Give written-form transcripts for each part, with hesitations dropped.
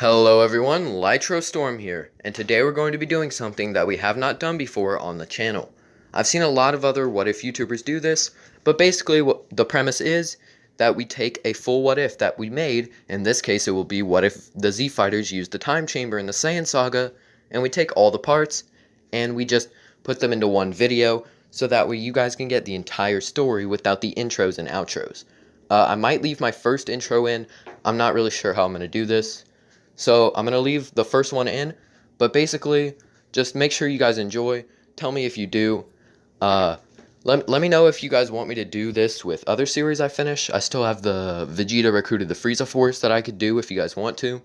Hello everyone, Lytro Storm here, and today we're going to be doing something that we have not done before on the channel. I've seen a lot of other what if YouTubers do this, but basically what the premise is that we take a full what if that we made. In this case it will be what if the Z Fighters used the time chamber in the Saiyan Saga, and we take all the parts and we just put them into one video so that way you guys can get the entire story without the intros and outros. I might leave my first intro in. I'm not really sure how I'm going to do this. So I'm going to leave the first one in, but basically, just make sure you guys enjoy. Tell me if you do. Let me know if you guys want me to do this with other series I finish. I still have the Vegeta recruited the Frieza Force that I could do if you guys want to.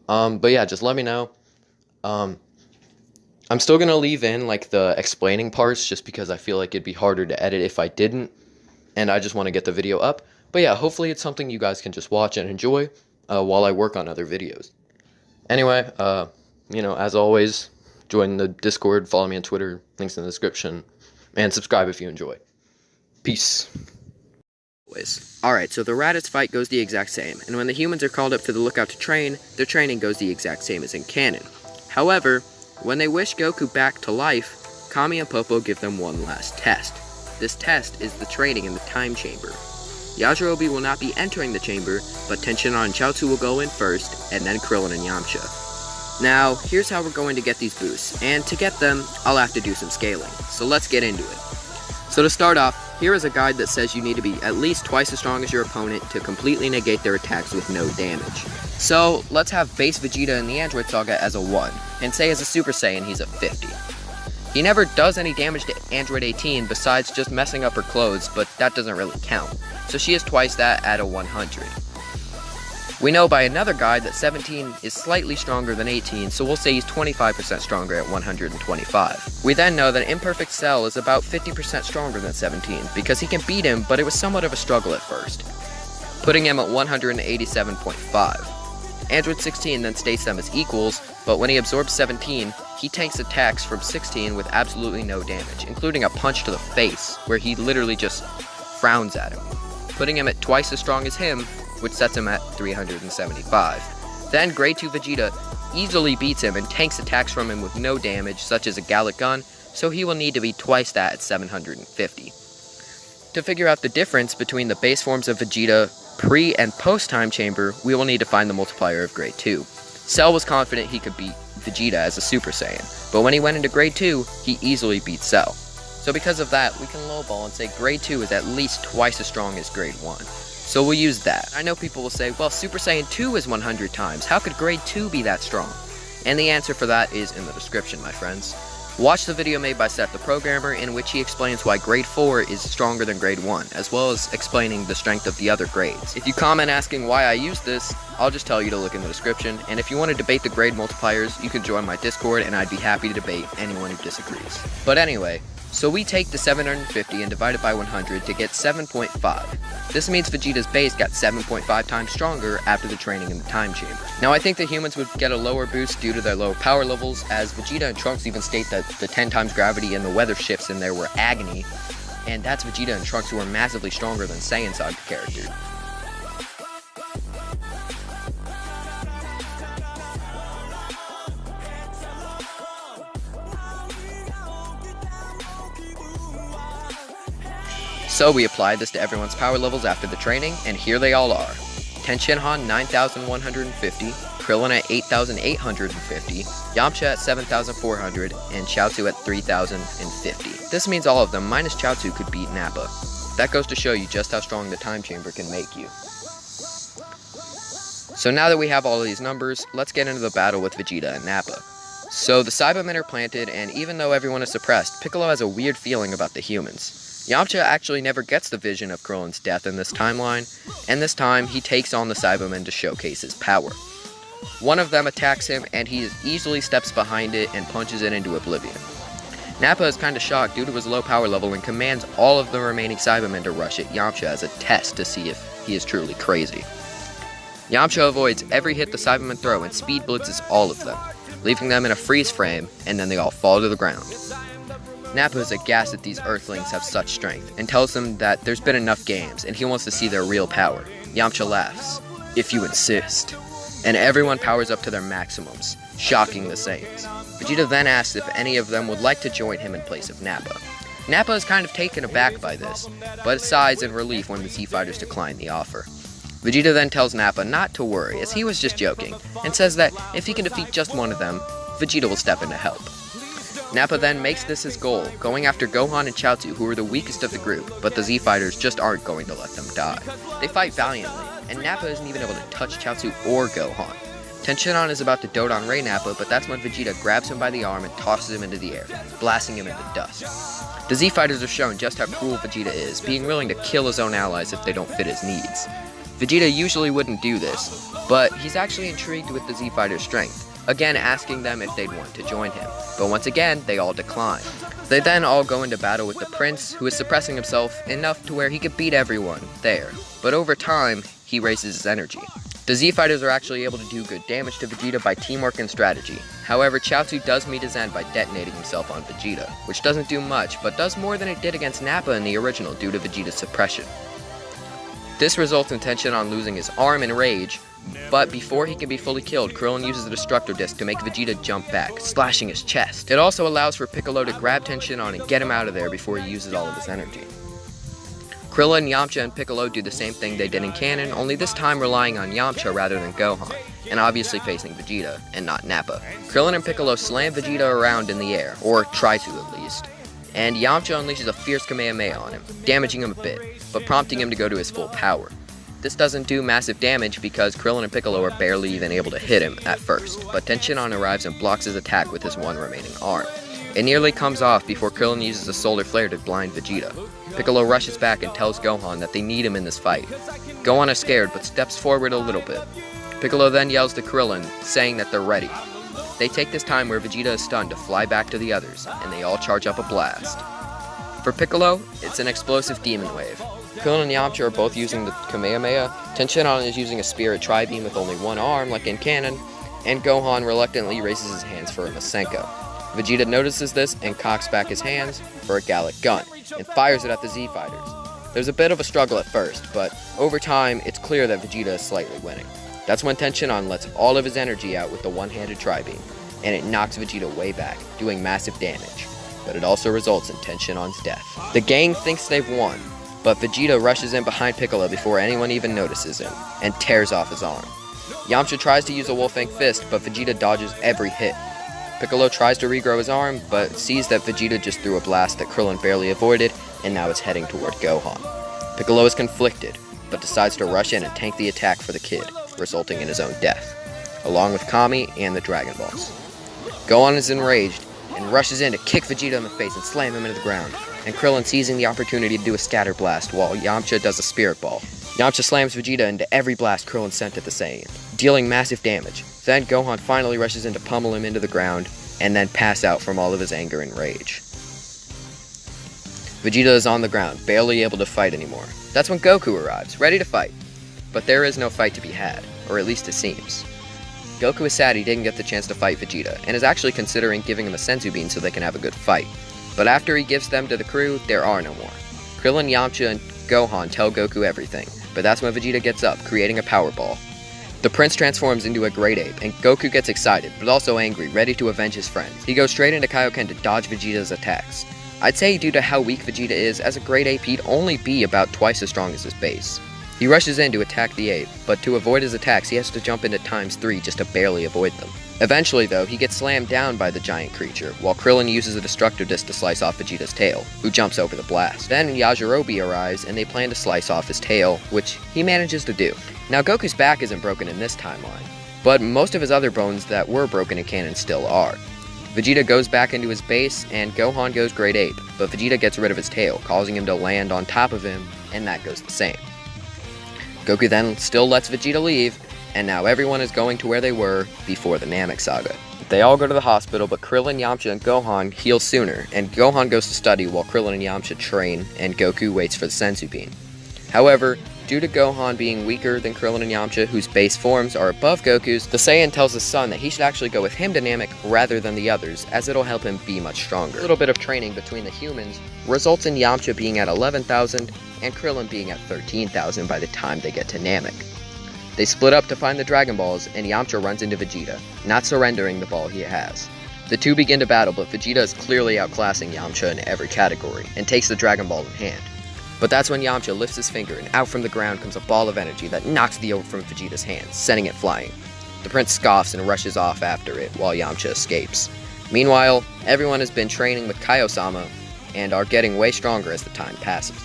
But yeah, just let me know. I'm still going to leave in like the explaining parts just because I feel like it'd be harder to edit if I didn't. And I just want to get the video up. But yeah, hopefully it's something you guys can just watch and enjoy while I work on other videos. Anyway, as always, join the Discord, follow me on Twitter, links in the description, and subscribe if you enjoy. Peace. Alright, so the Raditz fight goes the exact same, and when the humans are called up to the lookout to train, their training goes the exact same as in canon. However, when they wish Goku back to life, Kami and Popo give them one last test. This test is the training in the time chamber. Yajirobe will not be entering the chamber, but Tenshinhan and Chaozu will go in first, and then Krillin and Yamcha. Now, here's how we're going to get these boosts, and to get them, I'll have to do some scaling, so let's get into it. So to start off, here is a guide that says you need to be at least twice as strong as your opponent to completely negate their attacks with no damage. So, let's have base Vegeta in the Android Saga as a 1, and say as a Super Saiyan he's a 50. He never does any damage to Android 18 besides just messing up her clothes, but that doesn't really count. So she is twice that at a 100. We know by another guide that 17 is slightly stronger than 18, so we'll say he's 25% stronger at 125. We then know that Imperfect Cell is about 50% stronger than 17, because he can beat him, but it was somewhat of a struggle at first, putting him at 187.5. Android 16 then states them as equals, but when he absorbs 17, he tanks attacks from 16 with absolutely no damage, including a punch to the face, where he literally just frowns at him, putting him at twice as strong as him, which sets him at 375. Then Grade 2 Vegeta easily beats him and tanks attacks from him with no damage, such as a Gallic Gun, so he will need to be twice that at 750. To figure out the difference between the base forms of Vegeta pre- and post-time chamber, we will need to find the multiplier of Grade 2. Cell was confident he could beat Vegeta as a Super Saiyan, but when he went into Grade 2, he easily beat Cell. So because of that, we can lowball and say Grade 2 is at least twice as strong as Grade 1. So we'll use that. I know people will say, well, Super Saiyan 2 is 100 times. How could Grade 2 be that strong? And the answer for that is in the description, my friends. Watch the video made by Seth the Programmer, in which he explains why Grade 4 is stronger than Grade 1, as well as explaining the strength of the other grades. If you comment asking why I use this, I'll just tell you to look in the description, and if you want to debate the grade multipliers, you can join my Discord, and I'd be happy to debate anyone who disagrees. But anyway, so we take the 750 and divide it by 100 to get 7.5. This means Vegeta's base got 7.5 times stronger after the training in the time chamber. Now I think the humans would get a lower boost due to their lower power levels, as Vegeta and Trunks even state that the 10 times gravity and the weather shifts in there were agony, and that's Vegeta and Trunks who are massively stronger than Saiyan Saga characters. So we applied this to everyone's power levels after the training, and here they all are. Tenshinhan 9,150, Krillin at 8,850, Yamcha at 7,400, and Chaozu at 3,050. This means all of them, minus Chaozu, could beat Nappa. That goes to show you just how strong the time chamber can make you. So now that we have all of these numbers, let's get into the battle with Vegeta and Nappa. So the Cybermen are planted, and even though everyone is suppressed, Piccolo has a weird feeling about the humans. Yamcha actually never gets the vision of Krillin's death in this timeline, and this time he takes on the Cybermen to showcase his power. One of them attacks him, and he easily steps behind it and punches it into oblivion. Nappa is kinda shocked due to his low power level and commands all of the remaining Cybermen to rush at Yamcha as a test to see if he is truly crazy. Yamcha avoids every hit the Cybermen throw and speed blitzes all of them, leaving them in a freeze frame, and then they all fall to the ground. Nappa is aghast that these Earthlings have such strength, and tells them that there's been enough games, and he wants to see their real power. Yamcha laughs. If you insist. and everyone powers up to their maximums, shocking the Saiyans. Vegeta then asks if any of them would like to join him in place of Nappa. Nappa is kind of taken aback by this, but sighs in relief when the Z-Fighters decline the offer. Vegeta then tells Nappa not to worry, as he was just joking, and says that if he can defeat just one of them, Vegeta will step in to help. Nappa then makes this his goal, going after Gohan and Chaozu, who are the weakest of the group, but the Z-Fighters just aren't going to let them die. They fight valiantly, and Nappa isn't even able to touch Chaozu or Gohan. Tenshinhan is about to dote on Ray Nappa, but that's when Vegeta grabs him by the arm and tosses him into the air, blasting him into dust. The Z-Fighters are shown just how cruel Vegeta is, being willing to kill his own allies if they don't fit his needs. Vegeta usually wouldn't do this, but he's actually intrigued with the Z-Fighters' strength, again asking them if they'd want to join him, but once again, they all decline. They then all go into battle with the Prince, who is suppressing himself enough to where he could beat everyone there, but over time, he raises his energy. The Z-Fighters are actually able to do good damage to Vegeta by teamwork and strategy. However, Chaozu does meet his end by detonating himself on Vegeta, which doesn't do much, but does more than it did against Nappa in the original due to Vegeta's suppression. This results in Tenshinhan losing his arm in rage, but before he can be fully killed, Krillin uses the Destructo Disc to make Vegeta jump back, slashing his chest. It also allows for Piccolo to grab Tenshinhan and get him out of there before he uses all of his energy. Krillin, Yamcha, and Piccolo do the same thing they did in canon, only this time relying on Yamcha rather than Gohan, and obviously facing Vegeta, and not Nappa. Krillin and Piccolo slam Vegeta around in the air, or try to at least, and Yamcha unleashes a fierce Kamehameha on him, damaging him a bit, but prompting him to go to his full power. This doesn't do massive damage because Krillin and Piccolo are barely even able to hit him at first, but Tenshinhan arrives and blocks his attack with his one remaining arm. It nearly comes off before Krillin uses a solar flare to blind Vegeta. Piccolo rushes back and tells Gohan that they need him in this fight. Gohan is scared but steps forward a little bit. Piccolo then yells to Krillin, saying that they're ready. They take this time where Vegeta is stunned to fly back to the others, and they all charge up a blast. For Piccolo, it's an explosive demon wave. Krillin and Yamcha are both using the Kamehameha, Tenshinhan is using a Spirit Tri-Beam with only one arm, like in canon, and Gohan reluctantly raises his hands for a Masenko. Vegeta notices this and cocks back his hands for a Gallic gun, and fires it at the Z-Fighters. There's a bit of a struggle at first, but over time, it's clear that Vegeta is slightly winning. That's when Tenshinhan lets all of his energy out with the one-handed Tri-Beam, and it knocks Vegeta way back, doing massive damage, but it also results in Tenshinhan's death. The gang thinks they've won, but Vegeta rushes in behind Piccolo before anyone even notices him, and tears off his arm. Yamcha tries to use a Wolfang Fist, but Vegeta dodges every hit. Piccolo tries to regrow his arm, but sees that Vegeta just threw a blast that Krillin barely avoided, and now is heading toward Gohan. Piccolo is conflicted, but decides to rush in and tank the attack for the kid, resulting in his own death, along with Kami and the Dragon Balls. Gohan is enraged, and rushes in to kick Vegeta in the face and slam him into the ground, and Krillin seizing the opportunity to do a scatter blast while Yamcha does a Spirit Ball. Yamcha slams Vegeta into every blast Krillin sent at the Saiyan, dealing massive damage. Then Gohan finally rushes in to pummel him into the ground, and then pass out from all of his anger and rage. Vegeta is on the ground, barely able to fight anymore. That's when Goku arrives, ready to fight. But there is no fight to be had, or at least it seems. Goku is sad he didn't get the chance to fight Vegeta, and is actually considering giving him a Senzu Bean so they can have a good fight. But after he gives them to the crew, there are no more. Krillin, Yamcha, and Gohan tell Goku everything, but that's when Vegeta gets up, creating a Power Ball. The Prince transforms into a Great Ape, and Goku gets excited, but also angry, ready to avenge his friends. He goes straight into Kaioken to dodge Vegeta's attacks. I'd say due to how weak Vegeta is, as a Great Ape he'd only be about twice as strong as his base. He rushes in to attack the ape, but to avoid his attacks he has to jump into ×3 just to barely avoid them. Eventually though, he gets slammed down by the giant creature, while Krillin uses a Destructo Disc to slice off Vegeta's tail, who jumps over the blast. Then Yajirobe arrives, and they plan to slice off his tail, which he manages to do. Now Goku's back isn't broken in this timeline, but most of his other bones that were broken in canon still are. Vegeta goes back into his base, and Gohan goes Great Ape, but Vegeta gets rid of his tail, causing him to land on top of him, and that goes the same. Goku then still lets Vegeta leave, and now everyone is going to where they were before the Namek Saga. They all go to the hospital, but Krillin, Yamcha, and Gohan heal sooner, and Gohan goes to study while Krillin and Yamcha train, and Goku waits for the Senzu Bean. However, due to Gohan being weaker than Krillin and Yamcha, whose base forms are above Goku's, the Saiyan tells his son that he should actually go with him to Namek rather than the others, as it'll help him be much stronger. A little bit of training between the humans results in Yamcha being at 11,000, and Krillin being at 13,000 by the time they get to Namek. They split up to find the Dragon Balls, and Yamcha runs into Vegeta, not surrendering the ball he has. The two begin to battle, but Vegeta is clearly outclassing Yamcha in every category, and takes the Dragon Ball in hand. But that's when Yamcha lifts his finger, and out from the ground comes a ball of energy that knocks the orb from Vegeta's hands, sending it flying. The prince scoffs and rushes off after it, while Yamcha escapes. Meanwhile, everyone has been training with Kaiosama, and are getting way stronger as the time passes.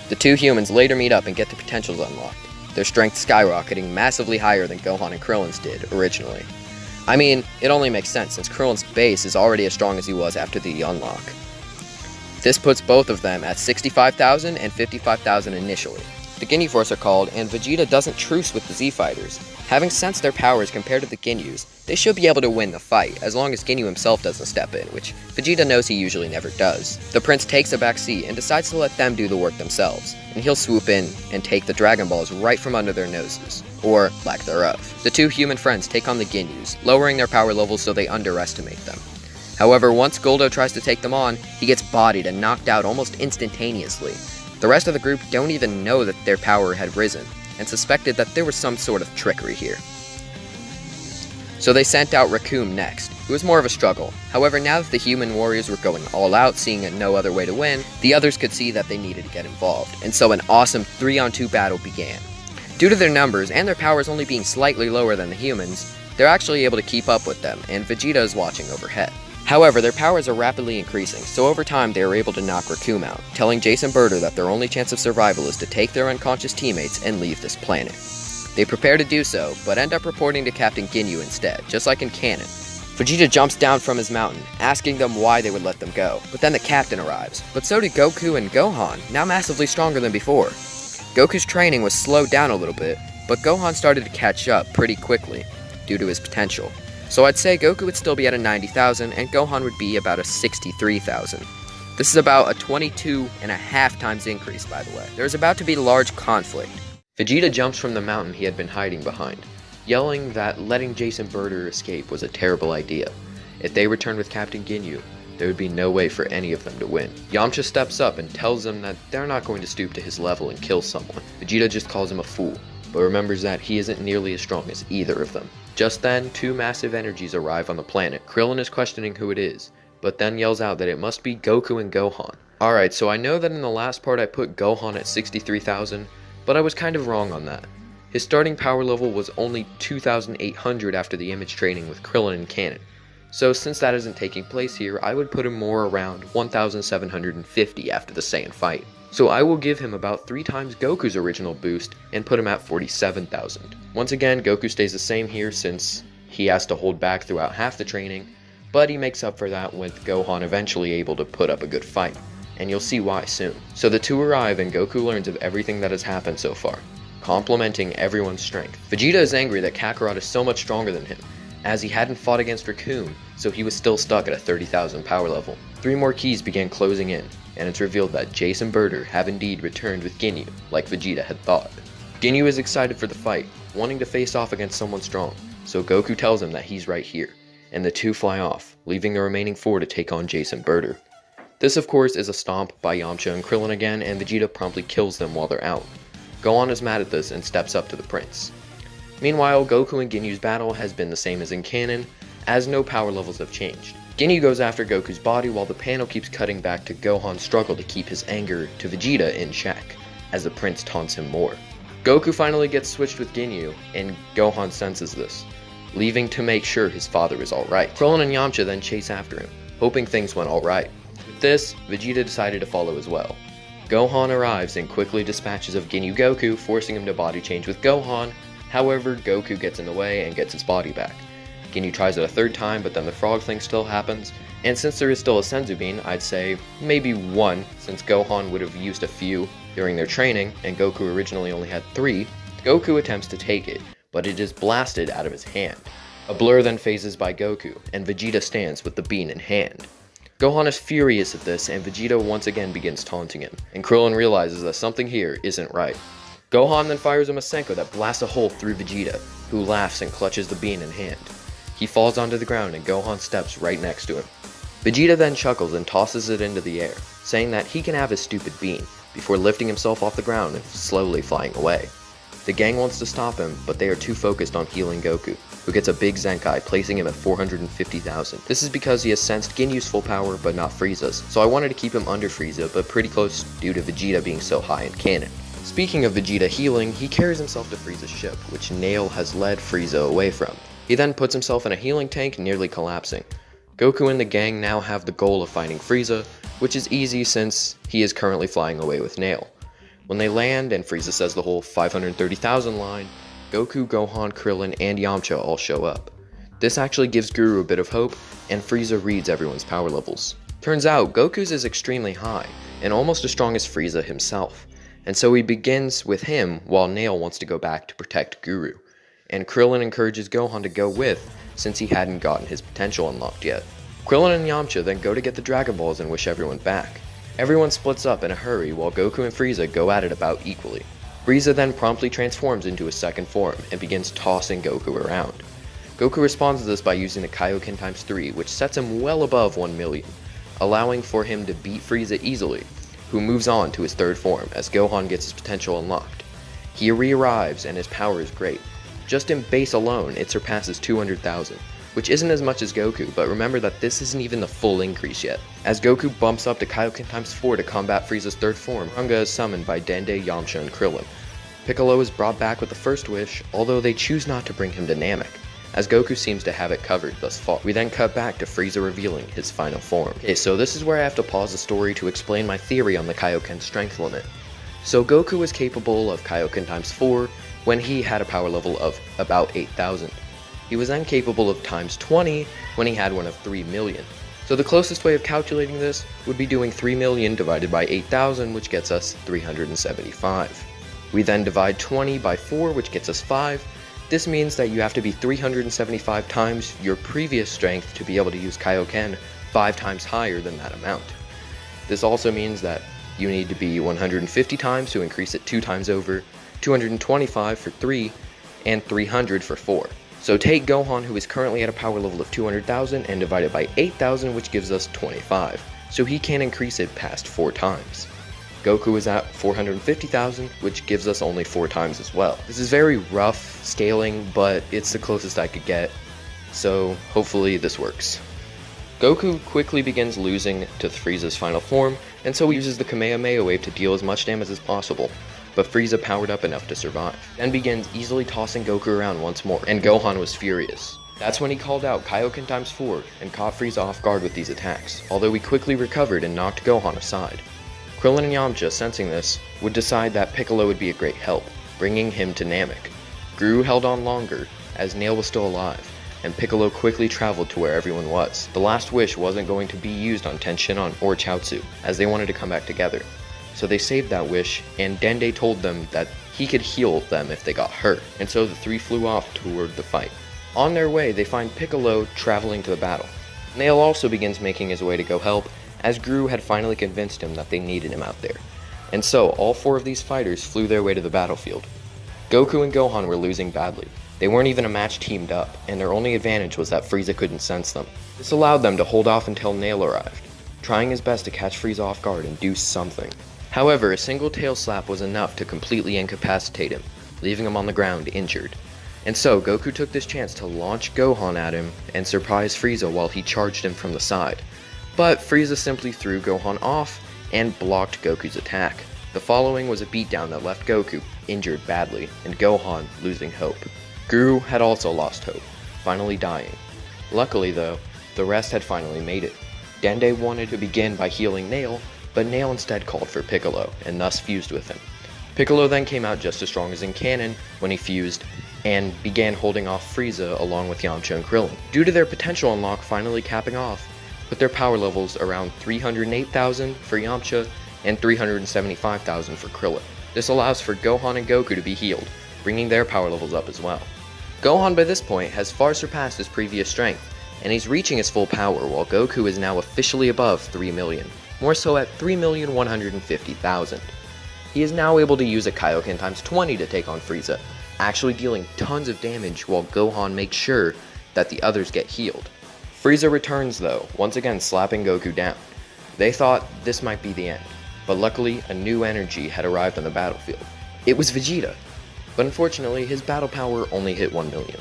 The two humans later meet up and get their potentials unlocked, their strength skyrocketing massively higher than Gohan and Krillin's did originally. I mean, it only makes sense since Krillin's base is already as strong as he was after the unlock. This puts both of them at 65,000 and 55,000 initially. The Ginyu Force are called, and Vegeta doesn't truce with the Z Fighters. Having sensed their powers compared to the Ginyus, they should be able to win the fight, as long as Ginyu himself doesn't step in, which Vegeta knows he usually never does. The prince takes a back seat and decides to let them do the work themselves, and he'll swoop in and take the Dragon Balls right from under their noses, or lack thereof. The two human friends take on the Ginyus, lowering their power levels so they underestimate them. However, once Goldo tries to take them on, he gets bodied and knocked out almost instantaneously. The rest of the group don't even know that their power had risen, and suspected that there was some sort of trickery here. So they sent out Recoome next, who was more of a struggle. However, now that the human warriors were going all out, seeing no other way to win, the others could see that they needed to get involved, and so an awesome 3-on-2 battle began. Due to their numbers, and their powers only being slightly lower than the humans, they're actually able to keep up with them, and Vegeta is watching overhead. However, their powers are rapidly increasing, so over time they are able to knock Recoome out, telling Jason Birder that their only chance of survival is to take their unconscious teammates and leave this planet. They prepare to do so, but end up reporting to Captain Ginyu instead, just like in canon. Vegeta jumps down from his mountain, asking them why they would let them go, but then the captain arrives. But so did Goku and Gohan, now massively stronger than before. Goku's training was slowed down a little bit, but Gohan started to catch up pretty quickly, due to his potential. So I'd say Goku would still be at a 90,000 and Gohan would be about a 63,000. This is about a 22.5 times increase, by the way. There's about to be large conflict. Vegeta jumps from the mountain he had been hiding behind, yelling that letting Jason Birder escape was a terrible idea. If they returned with Captain Ginyu, there would be no way for any of them to win. Yamcha steps up and tells them that they're not going to stoop to his level and kill someone. Vegeta just calls him a fool, but remembers that he isn't nearly as strong as either of them. Just then, two massive energies arrive on the planet. Krillin is questioning who it is, but then yells out that it must be Goku and Gohan. Alright, so I know that in the last part I put Gohan at 63,000, but I was kind of wrong on that. His starting power level was only 2,800 after the image training with Krillin and canon. So since that isn't taking place here, I would put him more around 1,750 after the Saiyan fight. So I will give him about 3 times Goku's original boost and put him at 47,000. Once again, Goku stays the same here since he has to hold back throughout half the training, but he makes up for that with Gohan eventually able to put up a good fight, and you'll see why soon. So the two arrive and Goku learns of everything that has happened so far, complimenting everyone's strength. Vegeta is angry that Kakarot is so much stronger than him, as he hadn't fought against Recoome, so he was still stuck at a 30,000 power level. 3 more keys began closing in, and it's revealed that Jason Birder have indeed returned with Ginyu, like Vegeta had thought. Ginyu is excited for the fight, wanting to face off against someone strong, so Goku tells him that he's right here, and the two fly off, leaving the remaining 4 to take on Jason Birder. This of course is a stomp by Yamcha and Krillin again, and Vegeta promptly kills them while they're out. Gohan is mad at this and steps up to the prince. Meanwhile, Goku and Ginyu's battle has been the same as in canon, as no power levels have changed. Ginyu goes after Goku's body while the panel keeps cutting back to Gohan's struggle to keep his anger to Vegeta in check, as the prince taunts him more. Goku finally gets switched with Ginyu, and Gohan senses this, leaving to make sure his father is alright. Krillin and Yamcha then chase after him, hoping things went alright. With this, Vegeta decided to follow as well. Gohan arrives and quickly dispatches of Ginyu Goku, forcing him to body change with Gohan. However, Goku gets in the way and gets his body back. Ginyu tries it a 3rd time, but then the frog thing still happens, and since there is still a Senzu Bean, I'd say maybe 1, since Gohan would have used a few during their training, and Goku originally only had 3, Goku attempts to take it, but it is blasted out of his hand. A blur then phases by Goku, and Vegeta stands with the bean in hand. Gohan is furious at this, and Vegeta once again begins taunting him, and Krillin realizes that something here isn't right. Gohan then fires a Masenko that blasts a hole through Vegeta, who laughs and clutches the bean in hand. He falls onto the ground and Gohan steps right next to him. Vegeta then chuckles and tosses it into the air, saying that he can have his stupid bean, before lifting himself off the ground and slowly flying away. The gang wants to stop him, but they are too focused on healing Goku, who gets a big Zenkai, placing him at 450,000. This is because he has sensed Ginyu's full power, but not Frieza's, so I wanted to keep him under Frieza, but pretty close due to Vegeta being so high in canon. Speaking of Vegeta healing, he carries himself to Frieza's ship, which Nail has led Frieza away from. He then puts himself in a healing tank, nearly collapsing. Goku and the gang now have the goal of finding Frieza, which is easy since he is currently flying away with Nail. When they land and Frieza says the whole 530,000 line, Goku, Gohan, Krillin, and Yamcha all show up. This actually gives Guru a bit of hope, and Frieza reads everyone's power levels. Turns out, Goku's is extremely high, and almost as strong as Frieza himself, and so he begins with him while Nail wants to go back to protect Guru, and Krillin encourages Gohan to go with, since he hadn't gotten his potential unlocked yet. Krillin and Yamcha then go to get the Dragon Balls and wish everyone back. Everyone splits up in a hurry while Goku and Frieza go at it about equally. Frieza then promptly transforms into a second form and begins tossing Goku around. Goku responds to this by using the Kaioken times 3, which sets him well above 1 million, allowing for him to beat Frieza easily, who moves on to his third form as Gohan gets his potential unlocked. He re-arrives and his power is great. Just in base alone, it surpasses 200,000. Which isn't as much as Goku, but remember that this isn't even the full increase yet. As Goku bumps up to Kaioken times 4 to combat Frieza's third form, Ranga is summoned by Dende, Yamcha, and Krillin. Piccolo is brought back with the first wish, although they choose not to bring him to Namek, as Goku seems to have it covered thus far. We then cut back to Frieza revealing his final form. Okay, so this is where I have to pause the story to explain my theory on the Kaioken strength limit. So Goku was capable of Kaioken times 4 when he had a power level of about 8,000. He was then capable of times 20 when he had one of 3 million. So the closest way of calculating this would be doing 3 million divided by 8,000, which gets us 375. We then divide 20 by 4, which gets us 5. This means that you have to be 375 times your previous strength to be able to use Kaioken 5 times higher than that amount. This also means that you need to be 150 times to increase it 2 times over, 225 for 3, and 300 for 4. So take Gohan, who is currently at a power level of 200,000, and divide it by 8,000, which gives us 25. So he can increase it past 4 times. Goku is at 450,000, which gives us only 4 times as well. This is very rough scaling, but it's the closest I could get, so hopefully this works. Goku quickly begins losing to Frieza's final form, and so he uses the Kamehameha wave to deal as much damage as possible. But Frieza powered up enough to survive, then begins easily tossing Goku around once more, and Gohan was furious. That's when he called out Kaioken times 4 and caught Frieza off guard with these attacks, although he quickly recovered and knocked Gohan aside. Krillin and Yamcha, sensing this, would decide that Piccolo would be a great help, bringing him to Namek. Guru held on longer, as Nail was still alive, and Piccolo quickly traveled to where everyone was. The last wish wasn't going to be used on Tenshinhan or Chaozu, as they wanted to come back together. So they saved that wish, and Dende told them that he could heal them if they got hurt, and so the three flew off toward the fight. On their way, they find Piccolo traveling to the battle. Nail also begins making his way to go help, as Guru had finally convinced him that they needed him out there. And so, all 4 of these fighters flew their way to the battlefield. Goku and Gohan were losing badly. They weren't even a match teamed up, and their only advantage was that Frieza couldn't sense them. This allowed them to hold off until Nail arrived, trying his best to catch Frieza off guard and do something. However, a single tail slap was enough to completely incapacitate him, leaving him on the ground injured. And so, Goku took this chance to launch Gohan at him and surprise Frieza while he charged him from the side. But Frieza simply threw Gohan off and blocked Goku's attack. The following was a beatdown that left Goku injured badly and Gohan losing hope. Guru had also lost hope, finally dying. Luckily though, the rest had finally made it. Dende wanted to begin by healing Nail, but Nail instead called for Piccolo, and thus fused with him. Piccolo then came out just as strong as in canon when he fused, and began holding off Frieza along with Yamcha and Krillin. Due to their potential unlock finally capping off, with their power levels around 308,000 for Yamcha and 375,000 for Krillin. This allows for Gohan and Goku to be healed, bringing their power levels up as well. Gohan by this point has far surpassed his previous strength, and he's reaching his full power while Goku is now officially above 3 million. More so at 3,150,000. He is now able to use a Kaioken times 20 to take on Frieza, actually dealing tons of damage while Gohan makes sure that the others get healed. Frieza returns though, once again slapping Goku down. They thought this might be the end, but luckily a new energy had arrived on the battlefield. It was Vegeta. but unfortunately his battle power only hit 1 million.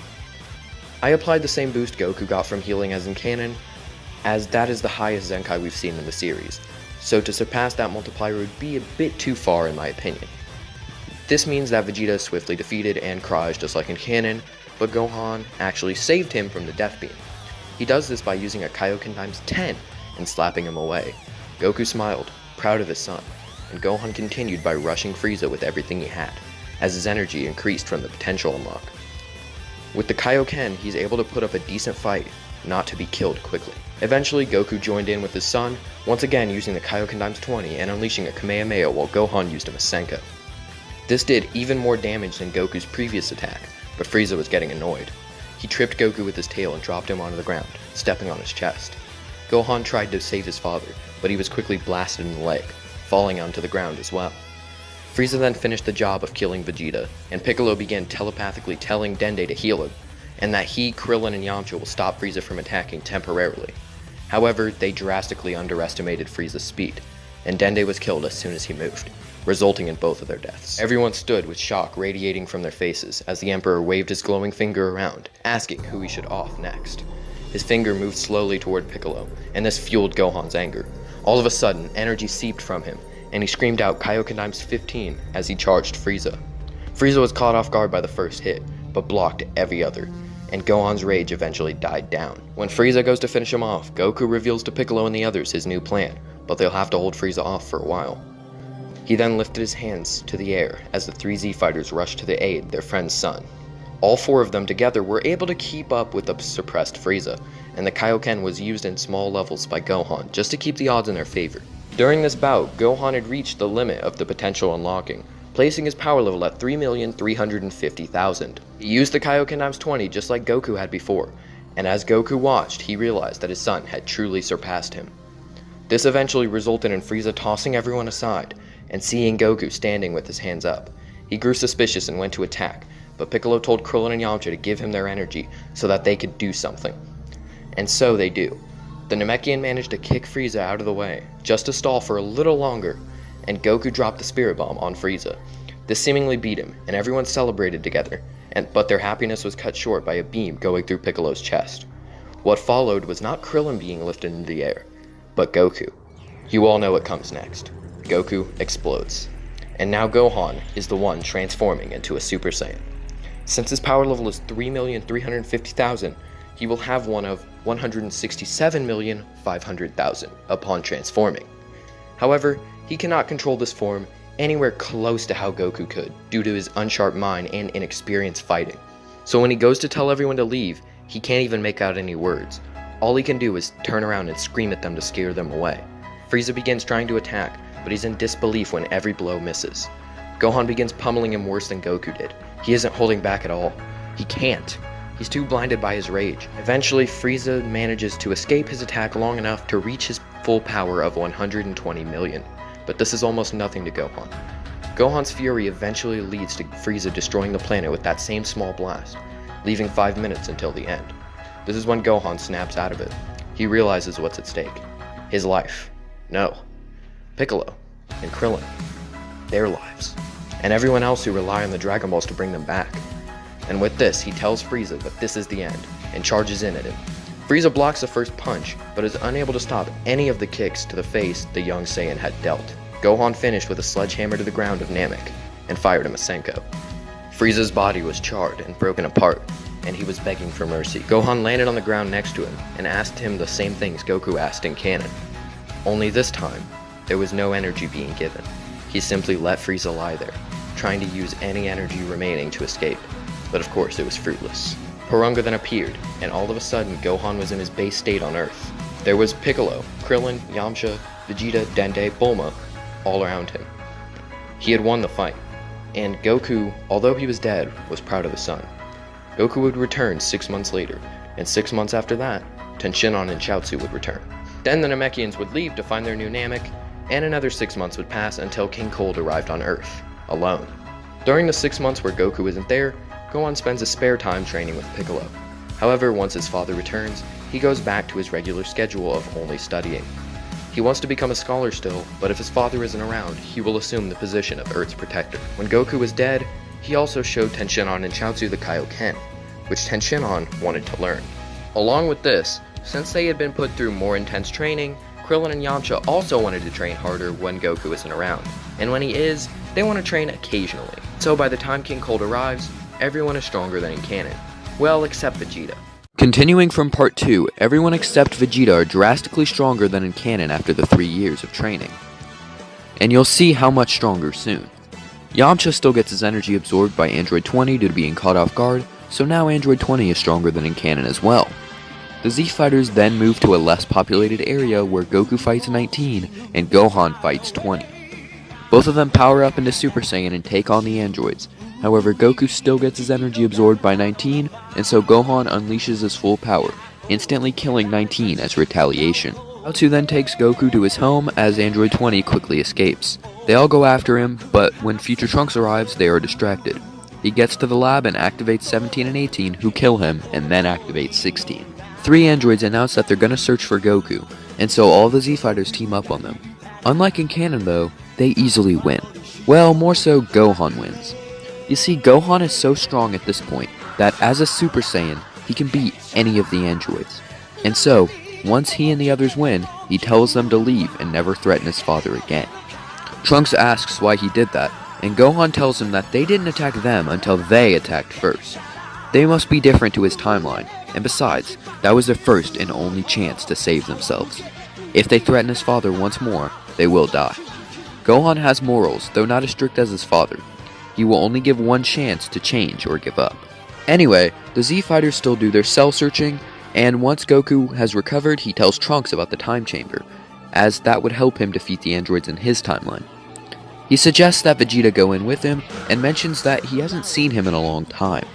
I applied the same boost Goku got from healing as in canon, as that is the highest Zenkai we've seen in the series, so to surpass that multiplier would be a bit too far in my opinion. This means that Vegeta is swiftly defeated and cries just like in canon, but Gohan actually saved him from the Death Beam. He does this by using a Kaioken times 10 and slapping him away. Goku smiled, proud of his son, and Gohan continued by rushing Frieza with everything he had, as his energy increased from the potential unlock. With the Kaioken, he's able to put up a decent fight, not to be killed quickly. Eventually, Goku joined in with his son, once again using the Kaioken times 20 and unleashing a Kamehameha while Gohan used a Masenko. This did even more damage than Goku's previous attack, but Frieza was getting annoyed. He tripped Goku with his tail and dropped him onto the ground, stepping on his chest. Gohan tried to save his father, but he was quickly blasted in the leg, falling onto the ground as well. Frieza then finished the job of killing Vegeta, and Piccolo began telepathically telling Dende to heal him, and that he, Krillin, and Yamcha will stop Frieza from attacking temporarily. However, they drastically underestimated Frieza's speed, and Dende was killed as soon as he moved, resulting in both of their deaths. Everyone stood with shock radiating from their faces as the Emperor waved his glowing finger around, asking who he should off next. His finger moved slowly toward Piccolo, and this fueled Gohan's anger. All of a sudden, energy seeped from him, and he screamed out Kaioken times 15 as he charged Frieza. Frieza was caught off guard by the first hit, but blocked every other, and Gohan's rage eventually died down. When Frieza goes to finish him off, Goku reveals to Piccolo and the others his new plan, but they'll have to hold Frieza off for a while. He then lifted his hands to the air as the three Z fighters rushed to the aid their friend's son. All four of them together were able to keep up with the suppressed Frieza, and the Kaioken was used in small levels by Gohan just to keep the odds in their favor. During this bout, Gohan had reached the limit of the potential unlocking, placing his power level at 3,350,000. He used the Kaioken times 20 just like Goku had before, and as Goku watched, he realized that his son had truly surpassed him. This eventually resulted in Frieza tossing everyone aside, and seeing Goku standing with his hands up. He grew suspicious and went to attack, but Piccolo told Krillin and Yamcha to give him their energy so that they could do something. And so they do. The Namekian managed to kick Frieza out of the way, just to stall for a little longer, and Goku dropped the Spirit Bomb on Frieza. This seemingly beat him, and everyone celebrated together, but their happiness was cut short by a beam going through Piccolo's chest. What followed was not Krillin being lifted into the air, but Goku. You all know what comes next. Goku explodes. And now Gohan is the one transforming into a Super Saiyan. Since his power level is 3,350,000, he will have one of 167,500,000 upon transforming. However, he cannot control this form anywhere close to how Goku could, due to his unsharp mind and inexperience fighting. So when he goes to tell everyone to leave, he can't even make out any words. All he can do is turn around and scream at them to scare them away. Frieza begins trying to attack, but he's in disbelief when every blow misses. Gohan begins pummeling him worse than Goku did. He isn't holding back at all. He can't. He's too blinded by his rage. Eventually, Frieza manages to escape his attack long enough to reach his full power of 120 million, but this is almost nothing to Gohan. Gohan's fury eventually leads to Frieza destroying the planet with that same small blast, leaving 5 minutes until the end. This is when Gohan snaps out of it. He realizes what's at stake. His life. No. Piccolo and Krillin. Their lives. And everyone else who rely on the Dragon Balls to bring them back. And with this, he tells Frieza that this is the end, and charges in at him. Frieza blocks the first punch, but is unable to stop any of the kicks to the face the young Saiyan had dealt. Gohan finished with a sledgehammer to the ground of Namek, and fired a Masenko. Frieza's body was charred and broken apart, and he was begging for mercy. Gohan landed on the ground next to him, and asked him the same things Goku asked in canon. Only this time, there was no energy being given. He simply let Frieza lie there, trying to use any energy remaining to escape. But of course it was fruitless. Porunga then appeared, and all of a sudden Gohan was in his base state on Earth. There was Piccolo, Krillin, Yamcha, Vegeta, Dende, Bulma, all around him. He had won the fight, and Goku, although he was dead, was proud of his son. Goku would return 6 months later, and 6 months after that, Tenshinhan and Chaozu would return. Then the Namekians would leave to find their new Namek, and another 6 months would pass until King Cold arrived on Earth, alone. During the 6 months where Goku isn't there, Gohan spends his spare time training with Piccolo. However, once his father returns, he goes back to his regular schedule of only studying. He wants to become a scholar still, but if his father isn't around, he will assume the position of Earth's protector. When Goku is dead, He also showed Tenshinhan and Chaozu the Kaioken, which Tenshinhan wanted to learn. Along with this, since they had been put through more intense training, Krillin and Yamcha also wanted to train harder when Goku isn't around, and when he is, they want to train occasionally. So by the time King Cold arrives, everyone is stronger than in canon. Well, except Vegeta. Continuing from part 2, everyone except Vegeta are drastically stronger than in canon after the 3 years of training. And you'll see how much stronger soon. Yamcha still gets his energy absorbed by Android 20 due to being caught off guard, so now Android 20 is stronger than in canon as well. The Z Fighters then move to a less populated area where Goku fights 19 and Gohan fights 20. Both of them power up into Super Saiyan and take on the androids. However, Goku still gets his energy absorbed by 19, and so Gohan unleashes his full power, instantly killing 19 as retaliation. Chaozu then takes Goku to his home as Android 20 quickly escapes. They all go after him, but when Future Trunks arrives, they are distracted. He gets to the lab and activates 17 and 18, who kill him, and then activates 16. 3 androids announce that they're gonna search for Goku, and so all the Z Fighters team up on them. Unlike in canon though, they easily win. Well, more so Gohan wins. You see, Gohan is so strong at this point that as a Super Saiyan, he can beat any of the androids. And so, once he and the others win, he tells them to leave and never threaten his father again. Trunks asks why he did that, and Gohan tells him that they didn't attack them until they attacked first. They must be different to his timeline, and besides, that was their first and only chance to save themselves. If they threaten his father once more, they will die. Gohan has morals, though not as strict as his father. He will only give one chance to change or give up. Anyway, the Z Fighters still do their cell searching, and once Goku has recovered, he tells Trunks about the time chamber, as that would help him defeat the androids in his timeline. He suggests that Vegeta go in with him, and mentions that he hasn't seen him in a long time.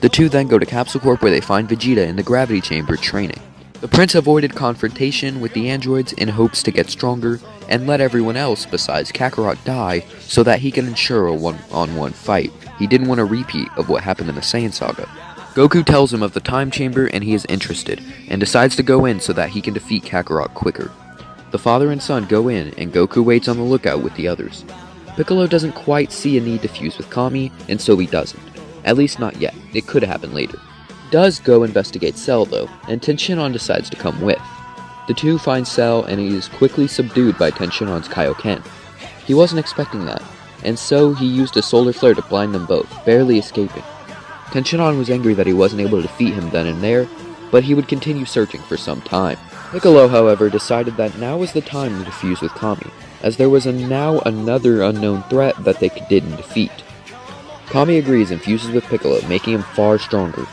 The two then go to Capsule Corp where they find Vegeta in the gravity chamber training. The prince avoided confrontation with the androids in hopes to get stronger, and let everyone else besides Kakarot die so that he can ensure a one-on-one fight. He didn't want a repeat of what happened in the Saiyan Saga. Goku tells him of the time chamber and he is interested, and decides to go in so that he can defeat Kakarot quicker. The father and son go in, and Goku waits on the lookout with the others. Piccolo doesn't quite see a need to fuse with Kami, and so he doesn't. At least not yet. It could happen later. Does go investigate Cell though, and Tenshinhan decides to come with. The two find Cell and he is quickly subdued by Tenshinhan's Kaioken. He wasn't expecting that, and so he used a solar flare to blind them both, barely escaping. Tenshinhan was angry that he wasn't able to defeat him then and there, but he would continue searching for some time. Piccolo, however, decided that now was the time to defuse with Kami, as there was now another unknown threat that they didn't defeat. Kami agrees and fuses with Piccolo, making him far stronger.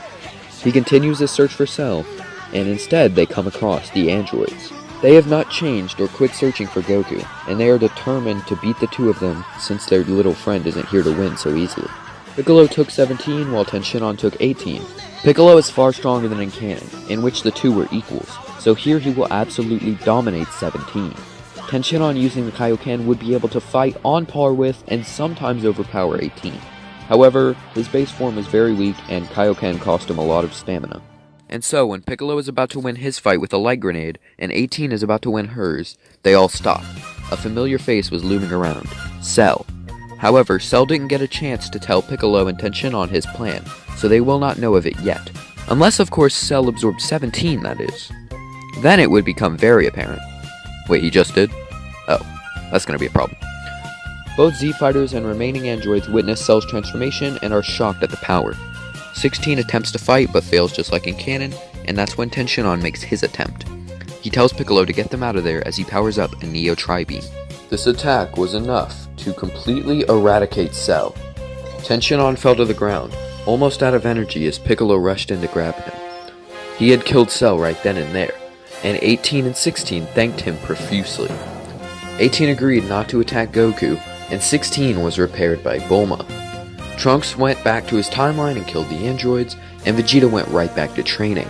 He continues his search for Cell, and instead they come across the androids. They have not changed or quit searching for Goku, and they are determined to beat the two of them since their little friend isn't here to win so easily. Piccolo took 17 while Tenshinhan took 18. Piccolo is far stronger than in canon, in which the two were equals, so here he will absolutely dominate 17. Tenshinhan using the Kaioken would be able to fight on par with and sometimes overpower 18. However, his base form is very weak and Kaioken cost him a lot of stamina. And so, when Piccolo is about to win his fight with a light grenade, and 18 is about to win hers, they all stop. A familiar face was looming around. Cell. However, Cell didn't get a chance to tell Piccolo and Tenshinhan his plan, so they will not know of it yet. Unless, of course, Cell absorbed 17, that is. Then it would become very apparent. Wait, he just did? Oh, that's gonna be a problem. Both Z Fighters and remaining androids witness Cell's transformation and are shocked at the power. 16 attempts to fight but fails just like in canon, and that's when Tenshinhan makes his attempt. He tells Piccolo to get them out of there as he powers up a Neo Tri-Beam. This attack was enough to completely eradicate Cell. Tenshinhan fell to the ground, almost out of energy as Piccolo rushed in to grab him. He had killed Cell right then and there, and 18 and 16 thanked him profusely. 18 agreed not to attack Goku, and 16 was repaired by Bulma. Trunks went back to his timeline and killed the androids, and Vegeta went right back to training.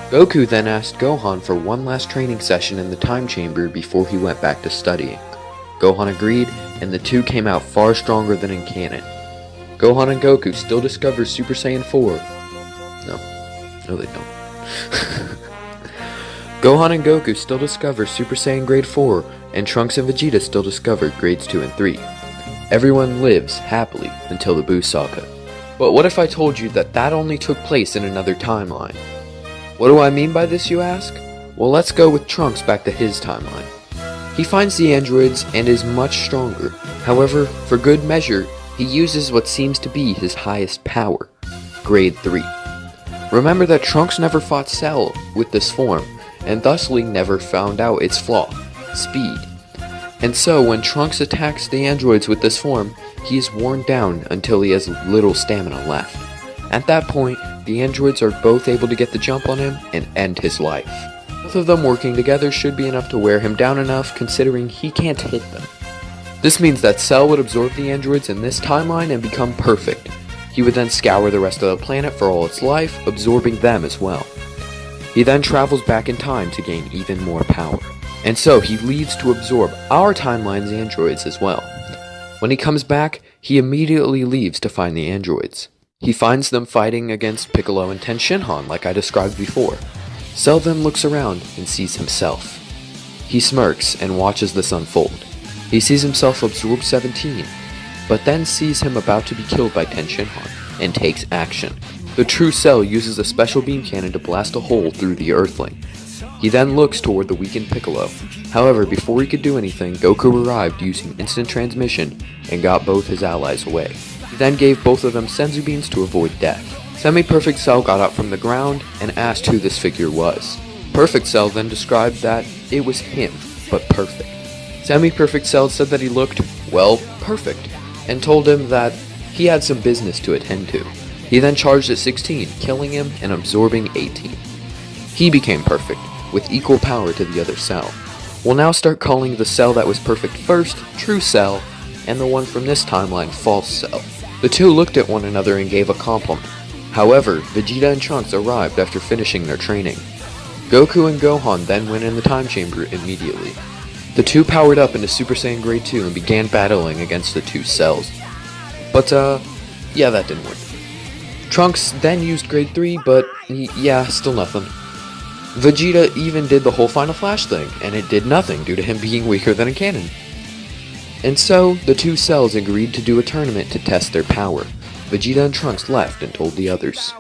Goku then asked Gohan for one last training session in the time chamber before he went back to studying. Gohan agreed, and the two came out far stronger than in canon. Gohan and Goku still discover Super Saiyan 4. No they don't. Gohan and Goku still discover Super Saiyan Grade 4, and Trunks and Vegeta still discover Grades 2 and 3. everyone lives happily until the Buu Saga. But what if I told you that that only took place in another timeline? What do I mean by this, you ask? Well, let's go with Trunks back to his timeline. He finds the androids and is much stronger. However, for good measure, he uses what seems to be his highest power, Grade 3. Remember that Trunks never fought Cell with this form, and thusly never found out its flaw, speed. And so when Trunks attacks the androids with this form, he is worn down until he has little stamina left. At that point, the androids are both able to get the jump on him and end his life. Both of them working together should be enough to wear him down enough, considering he can't hit them. This means that Cell would absorb the androids in this timeline and become perfect. He would then scour the rest of the planet for all its life, absorbing them as well. He then travels back in time to gain even more power. And so he leaves to absorb our timeline's androids as well. When he comes back, he immediately leaves to find the androids. He finds them fighting against Piccolo and Ten Shinhan like I described before. Cell then looks around and sees himself. He smirks and watches this unfold. He sees himself absorb 17, but then sees him about to be killed by Ten Shinhan, and takes action. The true Cell uses a special beam cannon to blast a hole through the Earthling. He then looks toward the weakened Piccolo. However, before he could do anything, Goku arrived using instant transmission and got both his allies away. He then gave both of them Senzu beans to avoid death. Semi-Perfect Cell got up from the ground and asked who this figure was. Perfect Cell then described that it was him, but perfect. Semi-Perfect Cell said that he looked, well, perfect, and told him that he had some business to attend to. He then charged at 16, killing him and absorbing 18. He became perfect, with equal power to the other Cell. We'll now start calling the Cell that was perfect first, True Cell, and the one from this timeline, False Cell. The two looked at one another and gave a compliment. However, Vegeta and Trunks arrived after finishing their training. Goku and Gohan then went in the time chamber immediately. The two powered up into Super Saiyan Grade 2 and began battling against the two Cells. But, yeah, that didn't work. Trunks then used Grade 3, but, yeah, still nothing. Vegeta even did the whole Final Flash thing, and it did nothing due to him being weaker than a cannon. And so, the two Cells agreed to do a tournament to test their power. Vegeta and Trunks left and told the others.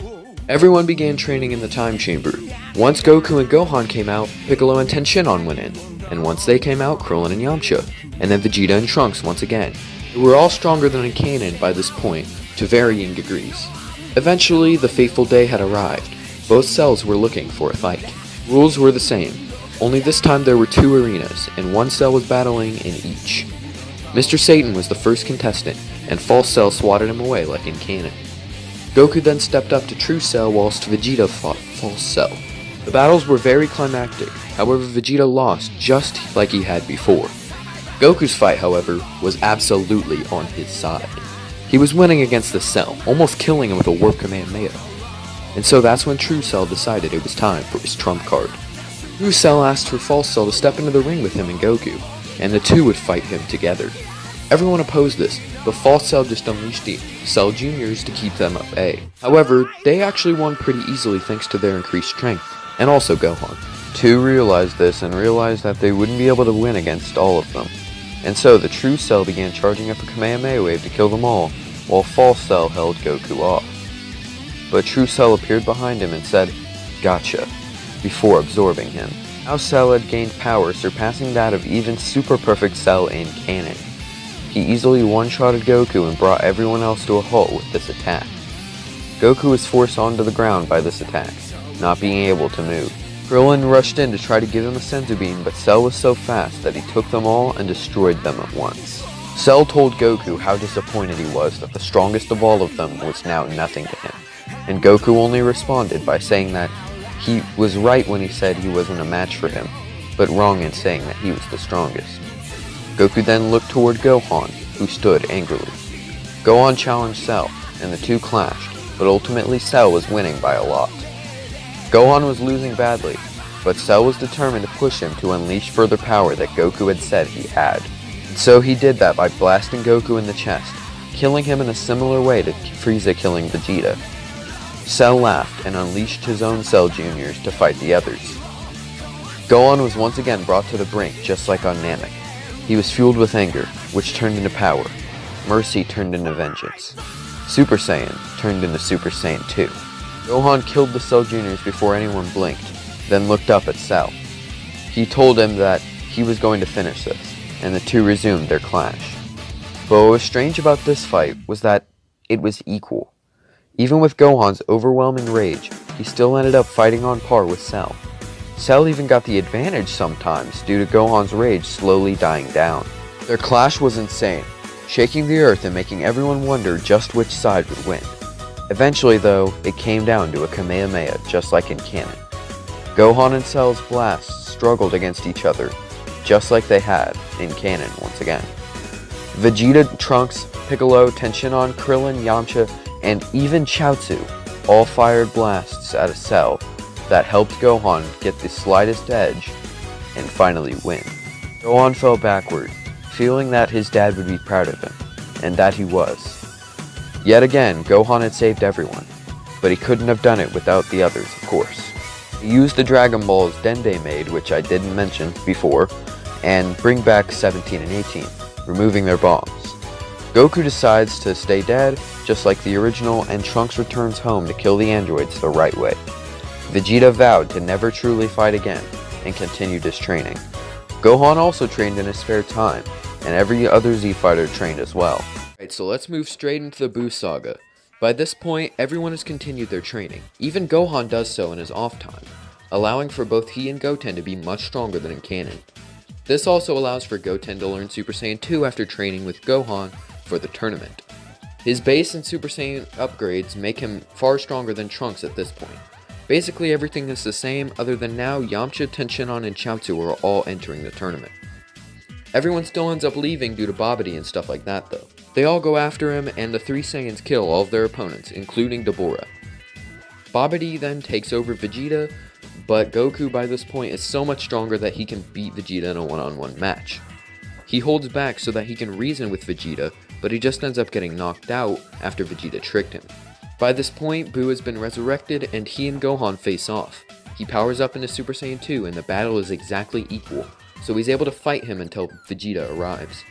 Everyone began training in the time chamber. Once Goku and Gohan came out, Piccolo and Ten Shinhan went in. And once they came out, Krillin and Yamcha. And then Vegeta and Trunks once again. They were all stronger than a cannon by this point, to varying degrees. Eventually, the fateful day had arrived. Both Cells were looking for a fight. Rules were the same, only this time there were two arenas, and one Cell was battling in each. Mr. Satan was the first contestant, and False Cell swatted him away like in canon. Goku then stepped up to True Cell whilst Vegeta fought False Cell. The battles were very climactic, however Vegeta lost just like he had before. Goku's fight, however, was absolutely on his side. He was winning against the Cell, almost killing him with a Warp Kamehameha. And so that's when True Cell decided it was time for his trump card. True Cell asked for False Cell to step into the ring with him and Goku, and the two would fight him together. Everyone opposed this, but False Cell just unleashed the Cell Juniors to keep them at bay. However, they actually won pretty easily thanks to their increased strength, and also Gohan. Two realized this and realized that they wouldn't be able to win against all of them. And so the True Cell began charging up a Kamehameha wave to kill them all, while False Cell held Goku off. But True Cell appeared behind him and said, "Gotcha," before absorbing him. Now Cell had gained power surpassing that of even Super Perfect Cell in canon. He easily one-shotted Goku and brought everyone else to a halt with this attack. Goku was forced onto the ground by this attack, not being able to move. Krillin rushed in to try to give him a Senzu bean, but Cell was so fast that he took them all and destroyed them at once. Cell told Goku how disappointed he was that the strongest of all of them was now nothing to him. And Goku only responded by saying that he was right when he said he wasn't a match for him, but wrong in saying that he was the strongest. Goku then looked toward Gohan, who stood angrily. Gohan challenged Cell, and the two clashed, but ultimately Cell was winning by a lot. Gohan was losing badly, but Cell was determined to push him to unleash further power that Goku had said he had. And so he did that by blasting Goku in the chest, killing him in a similar way to Frieza killing Vegeta. Cell laughed and unleashed his own Cell Juniors to fight the others. Gohan was once again brought to the brink just like on Namek. He was fueled with anger, which turned into power. Mercy turned into Vengeance. Super Saiyan turned into Super Saiyan 2. Gohan killed the Cell Juniors before anyone blinked, then looked up at Cell. He told him that he was going to finish this, and the two resumed their clash. But what was strange about this fight was that it was equal. Even with Gohan's overwhelming rage, he still ended up fighting on par with Cell. Cell even got the advantage sometimes due to Gohan's rage slowly dying down. Their clash was insane, shaking the earth and making everyone wonder just which side would win. Eventually though, it came down to a Kamehameha just like in canon. Gohan and Cell's blasts struggled against each other, just like they had in canon once again. Vegeta, Trunks, Piccolo, Tenshinhan, Krillin, Yamcha, and even Chaozu all fired blasts at a Cell that helped Gohan get the slightest edge and finally win. Gohan fell backward, feeling that his dad would be proud of him, and that he was. Yet again, Gohan had saved everyone, but he couldn't have done it without the others, of course. He used the Dragon Balls Dende made, which I didn't mention before, and bring back 17 and 18, removing their bombs. Goku decides to stay dead, just like the original, and Trunks returns home to kill the androids the right way. Vegeta vowed to never truly fight again, and continued his training. Gohan also trained in his spare time, and every other Z fighter trained as well. Alright, so let's move straight into the Buu saga. By this point, everyone has continued their training. Even Gohan does so in his off time, allowing for both he and Goten to be much stronger than in canon. This also allows for Goten to learn Super Saiyan 2 after training with Gohan for the tournament. His base and Super Saiyan upgrades make him far stronger than Trunks at this point. Basically everything is the same, other than now Yamcha, Tenshinhan, and Chaozu are all entering the tournament. Everyone still ends up leaving due to Babidi and stuff like that though. They all go after him, and the three Saiyans kill all of their opponents, including Dabura. Babidi then takes over Vegeta, but Goku by this point is so much stronger that he can beat Vegeta in a one-on-one match. He holds back so that he can reason with Vegeta, but he just ends up getting knocked out after Vegeta tricked him. By this point, Buu has been resurrected and he and Gohan face off. He powers up into Super Saiyan 2 and the battle is exactly equal, so he's able to fight him until Vegeta arrives.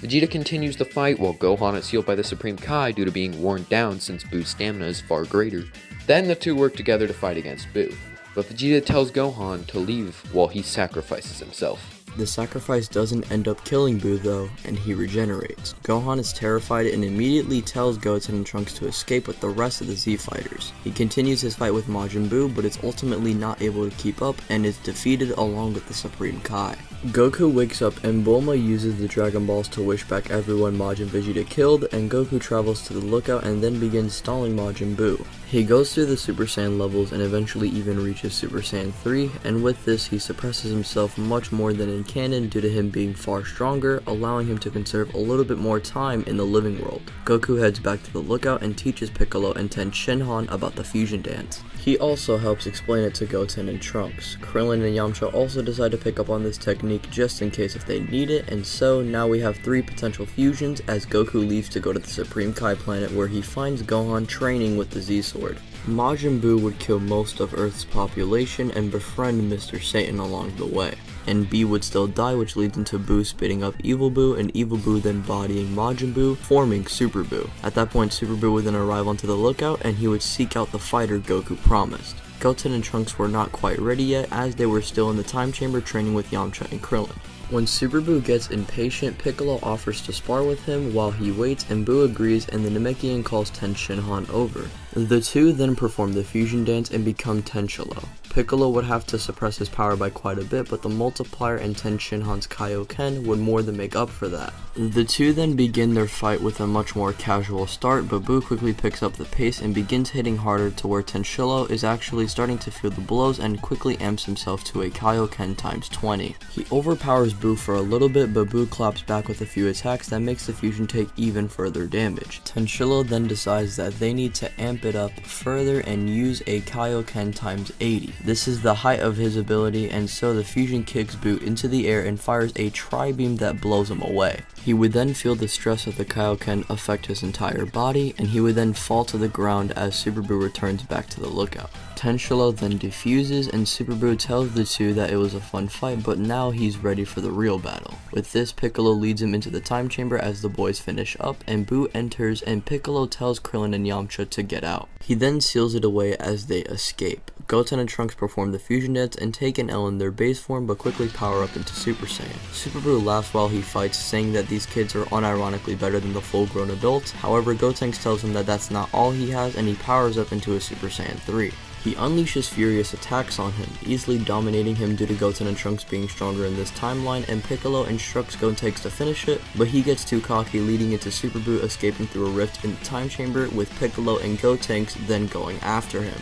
Vegeta continues the fight while Gohan is healed by the Supreme Kai due to being worn down since Buu's stamina is far greater. Then the two work together to fight against Buu, but Vegeta tells Gohan to leave while he sacrifices himself. The sacrifice doesn't end up killing Buu though, and he regenerates. Gohan is terrified and immediately tells Goten and Trunks to escape with the rest of the Z fighters. He continues his fight with Majin Buu, but is ultimately not able to keep up and is defeated along with the Supreme Kai. Goku wakes up and Bulma uses the Dragon Balls to wish back everyone Majin Vegeta killed, and Goku travels to the lookout and then begins stalling Majin Buu. He goes through the Super Saiyan levels and eventually even reaches Super Saiyan 3, and with this he suppresses himself much more than in canon due to him being far stronger, allowing him to conserve a little bit more time in the living world. Goku heads back to the lookout and teaches Piccolo and Tenshinhan about the fusion dance. He also helps explain it to Goten and Trunks. Krillin and Yamcha also decide to pick up on this technique just in case if they need it, and so now we have 3 potential fusions as Goku leaves to go to the Supreme Kai planet where he finds Gohan training with the Z-Sword. Majin Buu would kill most of Earth's population and befriend Mr. Satan along the way. And B would still die, which leads into Buu spitting up Evil Buu, and Evil Buu then bodying Majin Buu, forming Super Buu. At that point, Super Buu would then arrive onto the lookout, and he would seek out the fighter Goku promised. Goten and Trunks were not quite ready yet, as they were still in the time chamber training with Yamcha and Krillin. When Super Buu gets impatient, Piccolo offers to spar with him while he waits, and Buu agrees, and the Namekian calls Tenshinhan over. The two then perform the fusion dance and become Tenshilo. Piccolo would have to suppress his power by quite a bit, but the multiplier and Tenshinhan's Kaioken would more than make up for that. The two then begin their fight with a much more casual start, but Buu quickly picks up the pace and begins hitting harder to where Tenshilo is actually starting to feel the blows and quickly amps himself to a Kaioken times 20. He overpowers Buu for a little bit, but Buu claps back with a few attacks that makes the fusion take even further damage. Tenshilo then decides that they need to amp it up further and use a Kaioken times 80. This is the height of his ability, and so the fusion kicks Buu into the air and fires a tri-beam that blows him away. He would then feel the stress of the Kaioken affect his entire body, and he would then fall to the ground as Super Buu returns back to the lookout. Potentialo then defuses, and Super Buu tells the two that it was a fun fight, but now he's ready for the real battle. With this, Piccolo leads him into the time chamber as the boys finish up, and Buu enters, and Piccolo tells Krillin and Yamcha to get out. He then seals it away as they escape. Goten and Trunks perform the fusion dance and take an L in their base form, but quickly power up into Super Saiyan. Super Buu laughs while he fights, saying that these kids are unironically better than the full-grown adults. However, Gotenks tells him that that's not all he has, and he powers up into a Super Saiyan 3. He unleashes furious attacks on him, easily dominating him due to Goten and Trunks being stronger in this timeline, and Piccolo instructs Gotenks to finish it, but he gets too cocky, leading into Super Buu escaping through a rift in the time chamber, with Piccolo and Gotenks then going after him.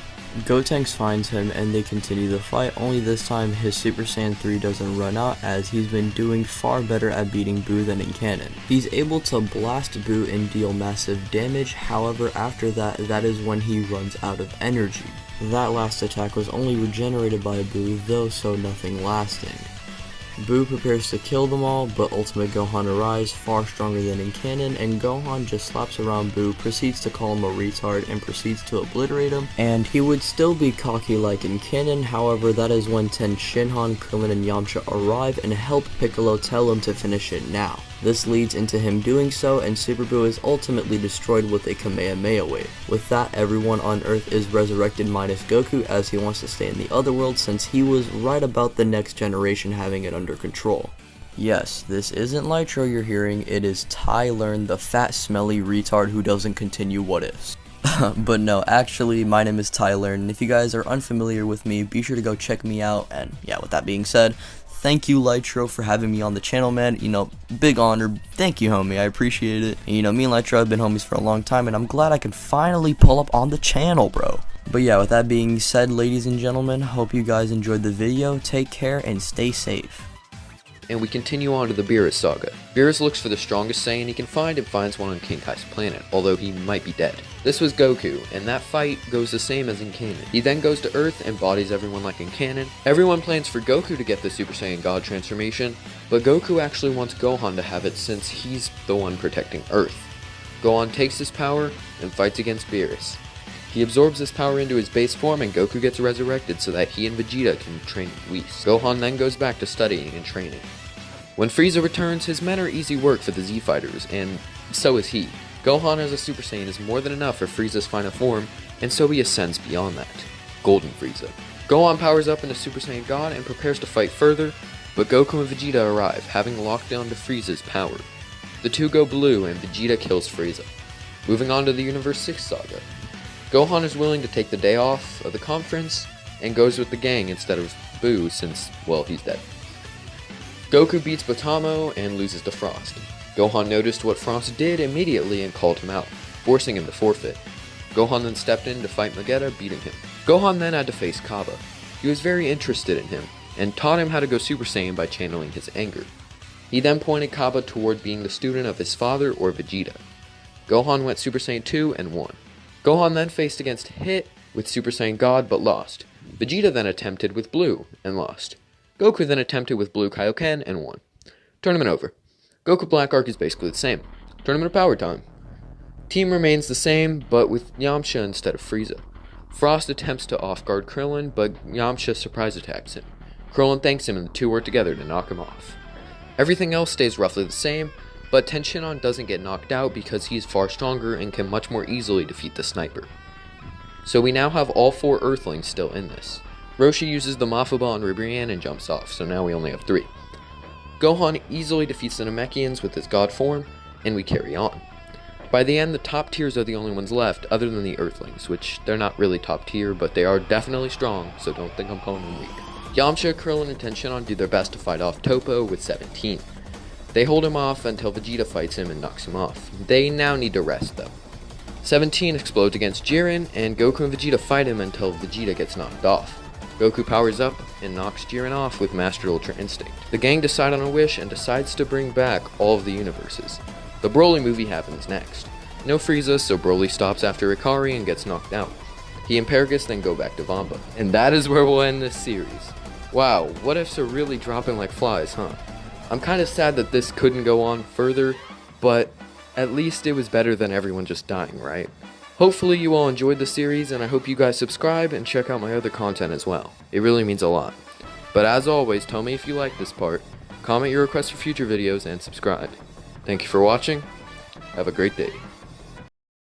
Gotenks finds him and they continue the fight, only this time his Super Saiyan 3 doesn't run out, as he's been doing far better at beating Buu than in canon. He's able to blast Buu and deal massive damage, however after that is when he runs out of energy. That last attack was only regenerated by Buu though, so nothing lasting. Buu prepares to kill them all, but Ultimate Gohan arrives, far stronger than in canon, and Gohan just slaps around Buu, proceeds to call him a retard, and proceeds to obliterate him, and he would still be cocky like in canon. However, that is when Ten Shinhan, Krillin, and Yamcha arrive and help Piccolo tell him to finish it now. This leads into him doing so, and Super Buu is ultimately destroyed with a Kamehameha wave. With that, everyone on Earth is resurrected minus Goku, as he wants to stay in the other world since he was right about the next generation having it under control. Yes, this isn't Lytro you're hearing, it is Tylearn, the fat smelly retard who doesn't continue what ifs. But no, actually, my name is Tylearn, and if you guys are unfamiliar with me, be sure to go check me out, and yeah, with that being said, thank you, Lytro, for having me on the channel, man. You know, big honor. Thank you, homie. I appreciate it. And, you know, me and Lytro have been homies for a long time, and I'm glad I can finally pull up on the channel, bro. But yeah, with that being said, ladies and gentlemen, hope you guys enjoyed the video. Take care and stay safe. And we continue on to the Beerus saga. Beerus looks for the strongest Saiyan he can find and finds one on King Kai's planet, although he might be dead. This was Goku, and that fight goes the same as in canon. He then goes to Earth and bodies everyone like in canon. Everyone plans for Goku to get the Super Saiyan God transformation, but Goku actually wants Gohan to have it since he's the one protecting Earth. Gohan takes his power and fights against Beerus. He absorbs this power into his base form, and Goku gets resurrected so that he and Vegeta can train with Whis. Gohan then goes back to studying and training. When Frieza returns, his men are easy work for the Z Fighters, and so is he. Gohan as a Super Saiyan is more than enough for Frieza's final form, and so he ascends beyond that. Golden Frieza. Gohan powers up into Super Saiyan God and prepares to fight further, but Goku and Vegeta arrive, having locked down to Frieza's power. The two go blue, and Vegeta kills Frieza. Moving on to the Universe 6 saga. Gohan is willing to take the day off of the conference, and goes with the gang instead of Buu since, well, he's dead. Goku beats Botamo and loses to Frost. Gohan noticed what Frost did immediately and called him out, forcing him to forfeit. Gohan then stepped in to fight Vegeta, beating him. Gohan then had to face Kaba. He was very interested in him, and taught him how to go Super Saiyan by channeling his anger. He then pointed Kaba toward being the student of his father or Vegeta. Gohan went Super Saiyan 2 and won. Gohan then faced against Hit with Super Saiyan God but lost. Vegeta then attempted with Blue and lost. Goku then attempted with Blue Kaioken and won. Tournament over. Goku Black Arc is basically the same. Tournament of Power time. Team remains the same, but with Yamcha instead of Frieza. Frost attempts to off-guard Krillin, but Yamcha surprise attacks him. Krillin thanks him and the two work together to knock him off. Everything else stays roughly the same, but Ten Shinhan doesn't get knocked out because he is far stronger and can much more easily defeat the sniper. So we now have all 4 Earthlings still in this. Roshi uses the Mafuba on Ribrianne and jumps off, so now we only have 3. Gohan easily defeats the Namekians with his god form, and we carry on. By the end, the top tiers are the only ones left, other than the Earthlings, which they're not really top tier, but they are definitely strong, so don't think I'm calling them weak. Yamcha, Krillin, and Ten Shinhan do their best to fight off Toppo with 17. They hold him off until Vegeta fights him and knocks him off. They now need to rest, though. 17 explodes against Jiren, and Goku and Vegeta fight him until Vegeta gets knocked off. Goku powers up and knocks Jiren off with Master Ultra Instinct. The gang decide on a wish and decides to bring back all of the universes. The Broly movie happens next. No Frieza, so Broly stops after Ikari and gets knocked out. He and Paragus then go back to Vampa. And that is where we'll end this series. Wow, what ifs are really dropping like flies, huh? I'm kinda sad that this couldn't go on further, but at least it was better than everyone just dying, right? Hopefully you all enjoyed the series, and I hope you guys subscribe and check out my other content as well. It really means a lot. But as always, tell me if you like this part, comment your requests for future videos, and subscribe. Thank you for watching. Have a great day.